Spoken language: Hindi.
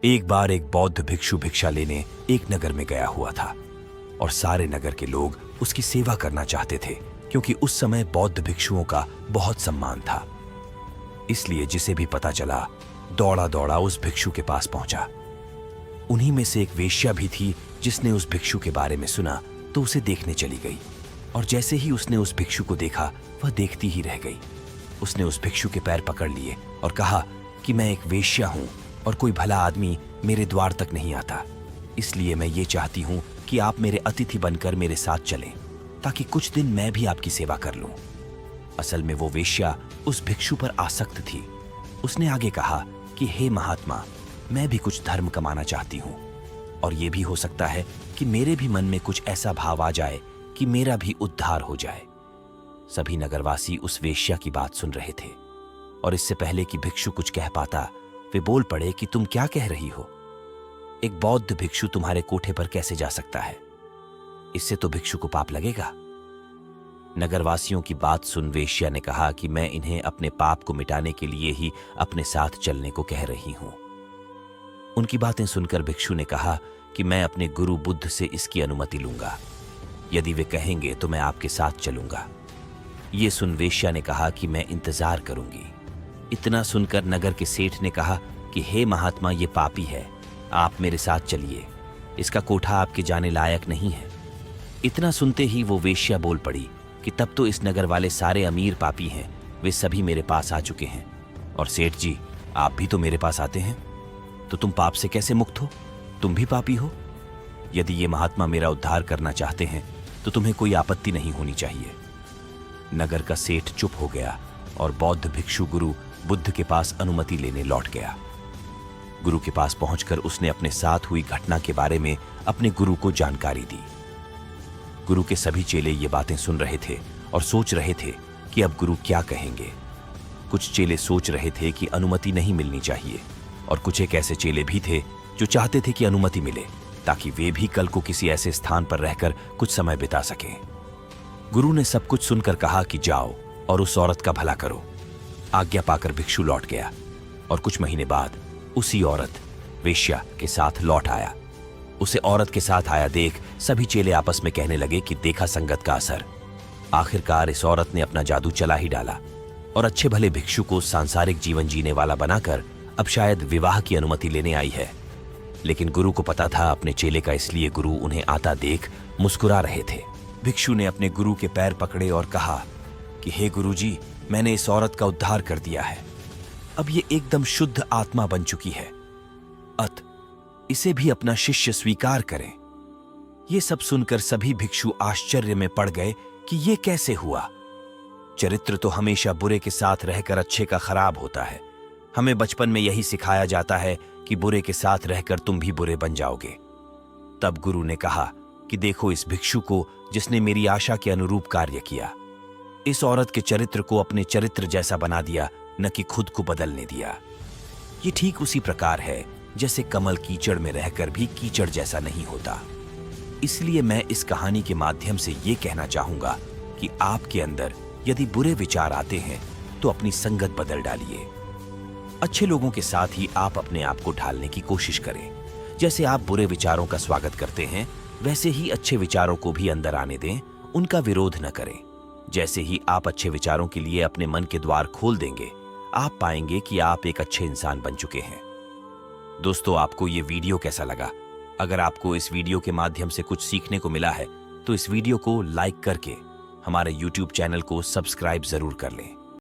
एक बार एक बौद्ध भिक्षु भिक्षा लेने एक नगर में गया हुआ था और सारे नगर के लोग उसकी सेवा करना चाहते थे, क्योंकि उस समय बौद्ध भिक्षुओं का बहुत सम्मान था। इसलिए जिसे भी पता चला दौड़ा दौड़ा उस भिक्षु के पास पहुंचा। उन्हीं में से एक वेश्या भी थी जिसने उस भिक्षु के बारे में सुना तो उसे देखने चली गई, और जैसे ही उसने उस भिक्षु को देखा वह देखती ही रह गई। उसने उस भिक्षु के पैर पकड़ लिए और कहा कि मैं एक वेश्या हूं और कोई भला आदमी मेरे द्वार तक नहीं आता, इसलिए मैं ये चाहती हूं कि आप मेरे अतिथि बनकर मेरे साथ चलें, ताकि कुछ दिन मैं भी आपकी सेवा कर लूं। असल में वो वेश्या उस भिक्षु पर आसक्त थी। उसने आगे कहा कि हे महात्मा, मैं भी कुछ धर्म कमाना चाहती हूं, और ये भी हो सकता है कि मेरे भी मन में कुछ ऐसा भाव आ जाए कि मेरा भी उद्धार हो जाए। सभी नगरवासी उस वेश्या की बात सुन रहे थे, और इससे पहले कि भिक्षु कुछ कह पाता वे बोल पड़े कि तुम क्या कह रही हो? एक बौद्ध भिक्षु तुम्हारे कोठे पर कैसे जा सकता है? इससे तो भिक्षु को पाप लगेगा। नगरवासियों की बात सुन वेश्या ने कहा कि मैं इन्हें अपने पाप को मिटाने के लिए ही अपने साथ चलने को कह रही हूं। उनकी बातें सुनकर भिक्षु ने कहा कि मैं अपने गुरु बुद्ध से इसकी अनुमति लूंगा। यदि वे कहेंगे तो मैं आपके साथ चलूंगा। ये सुन वेश्या ने कहा कि मैं इंतजार करूंगी। इतना सुनकर नगर के सेठ ने कहा कि हे महात्मा, ये पापी है, आप मेरे साथ चलिए, इसका कोठा आपके जाने लायक नहीं है। इतना सुनते ही वो वेश्या बोल पड़ी कि तब तो इस नगर वाले सारे अमीर पापी हैं, वे सभी मेरे पास आ चुके हैं, और सेठ जी आप भी तो मेरे पास आते हैं, तो तुम पाप से कैसे मुक्त हो? तुम भी पापी हो। यदि ये महात्मा मेरा उद्धार करना चाहते हैं तो तुम्हें कोई आपत्ति नहीं होनी चाहिए। नगर का सेठ चुप हो गया और बौद्ध भिक्षु गुरु बुद्ध के पास अनुमति लेने लौट गया। गुरु के पास पहुंचकर उसने अपने साथ हुई घटना के बारे में अपने गुरु को जानकारी दी। गुरु के सभी चेले ये बातें सुन रहे थे और सोच रहे थे कि अब गुरु क्या कहेंगे। कुछ चेले सोच रहे थे कि अनुमति नहीं मिलनी चाहिए, और कुछ एक ऐसे चेले भी थे जो चाहते थे कि अनुमति मिले, ताकि वे भी कल को किसी ऐसे स्थान पर रहकर कुछ समय बिता सकें। गुरु ने सब कुछ सुनकर कहा कि जाओ और उस औरत का भला करो। आज्ञा पाकर भिक्षु लौट गया, और कुछ महीने बाद उसी औरत वेश्या के साथ लौट आया। उसे औरत के साथ आया देख सभी चेले आपस में कहने लगे कि देखा संगत का असर। आखिरकार इस औरत ने अपना जादू चला ही डाला, और अच्छे भले भिक्षु को सांसारिक जीवन जीने वाला बनाकर अब शायद विवाह की अनुमति लेने आई है। लेकिन गुरु को पता था अपने चेले का, इसलिए गुरु उन्हें आता देख मुस्कुरा रहे थे। भिक्षु ने अपने गुरु के पैर पकड़े और कहा कि हे गुरु जी, मैंने इस औरत का उद्धार कर दिया है। अब ये एकदम शुद्ध आत्मा बन चुकी है, अत इसे भी अपना शिष्य स्वीकार करें। ये सब सुनकर सभी भिक्षु आश्चर्य में पड़ गए कि ये कैसे हुआ। चरित्र तो हमेशा बुरे के साथ रहकर अच्छे का खराब होता है। हमें बचपन में यही सिखाया जाता है कि बुरे के साथ रहकर तुम भी बुरे बन जाओगे। तब गुरु ने कहा कि देखो इस भिक्षु को जिसने मेरी आशा के अनुरूप कार्य किया। इस औरत के चरित्र को अपने चरित्र जैसा बना दिया, न कि खुद को बदलने दिया। ये ठीक उसी प्रकार है जैसे कमल कीचड़ में रहकर भी कीचड़ जैसा नहीं होता। इसलिए मैं इस कहानी के माध्यम से ये कहना चाहूंगा कि आपके अंदर यदि बुरे विचार आते हैं तो अपनी संगत बदल डालिए। अच्छे लोगों के साथ ही आप अपने आप को ढालने की कोशिश करें। जैसे आप बुरे विचारों का स्वागत करते हैं, वैसे ही अच्छे विचारों को भी अंदर आने दें, उनका विरोध न करें। जैसे ही आप अच्छे विचारों के लिए अपने मन के द्वार खोल देंगे, आप पाएंगे कि आप एक अच्छे इंसान बन चुके हैं। दोस्तों, आपको ये वीडियो कैसा लगा? अगर आपको इस वीडियो के माध्यम से कुछ सीखने को मिला है तो इस वीडियो को लाइक करके हमारे YouTube चैनल को सब्सक्राइब जरूर कर लें।